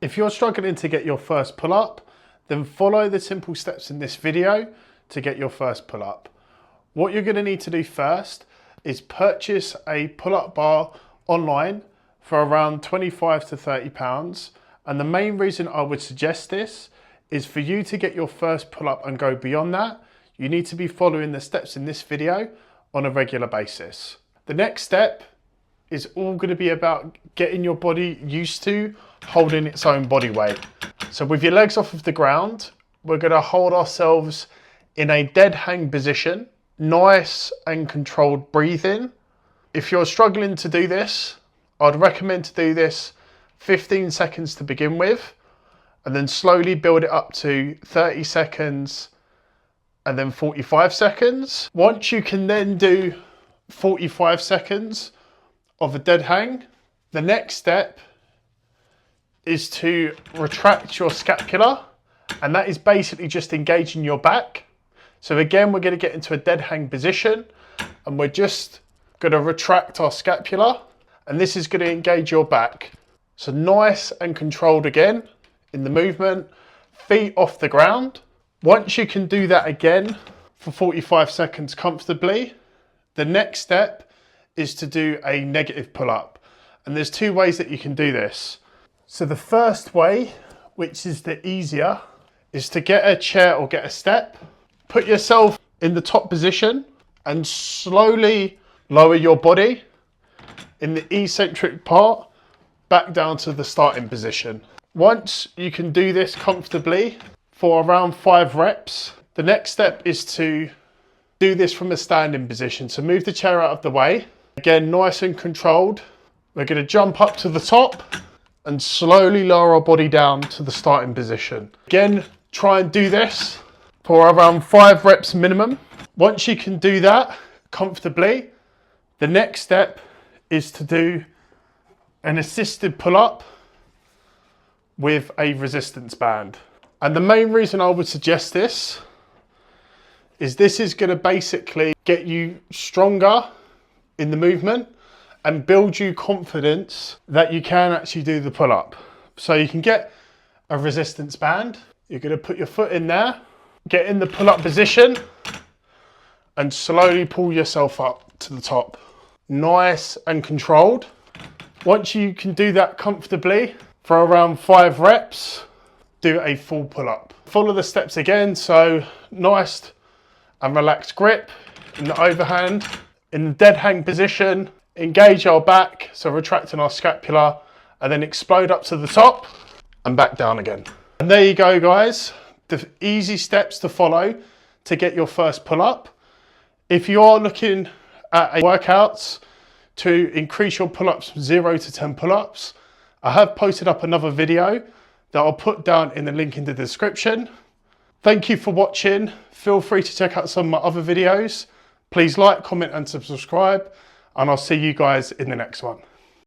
If you're struggling to get your first pull-up, then follow the simple steps in this video to get your first pull-up. What you're going to need to do first is purchase a pull-up bar online for around 25 to 30 pounds. And the main reason I would suggest this is for you to get your first pull-up and go beyond that, you need to be following the steps in this video on a regular basis. The next step is all going to be about getting your body used to holding its own body weight. So with your legs off of the ground, we're going to hold ourselves in a dead hang position, nice and controlled breathing. If you're struggling to do this, I'd recommend to do this 15 seconds to begin with, and then slowly build it up to 30 seconds and then 45 seconds. Once you can then do 45 seconds of a dead hang, the next step is to retract your scapula, and that is basically just engaging your back. So again, we're going to get into a dead hang position and we're just going to retract our scapula, and this is going to engage your back. So nice and controlled again in the movement, feet off the ground. Once you can do that again for 45 seconds comfortably, the next step is to do a negative pull-up. And there's two ways that you can do this. So the first way, which is the easier, is to get a chair or get a step, put yourself in the top position and slowly lower your body in the eccentric part back down to the starting position. Once you can do this comfortably for around 5 reps, the next step is to do this from a standing position. So move the chair out of the way. Again, nice and controlled. We're going to jump up to the top and slowly lower our body down to the starting position. Again, try and do this for around 5 reps minimum. Once you can do that comfortably, the next step is to do an assisted pull-up with a resistance band. And the main reason I would suggest this is going to basically get you stronger in the movement and build you confidence that you can actually do the pull-up. So you can get a resistance band. You're going to put your foot in there, get in the pull-up position and slowly pull yourself up to the top. Nice and controlled. Once you can do that comfortably for around 5 reps, do a full pull-up. Follow the steps again. So nice and relaxed grip in the overhand, in the dead hang position, engage our back, so retracting our scapula, and then explode up to the top and back down again. And there you go, guys. The easy steps to follow to get your first pull-up. If you are looking at workouts to increase your pull-ups from 0 to 10 pull-ups, I have posted up another video that I'll put down in the link in the description. Thank you for watching. Feel free to check out some of my other videos. Please like, comment and subscribe, and I'll see you guys in the next one.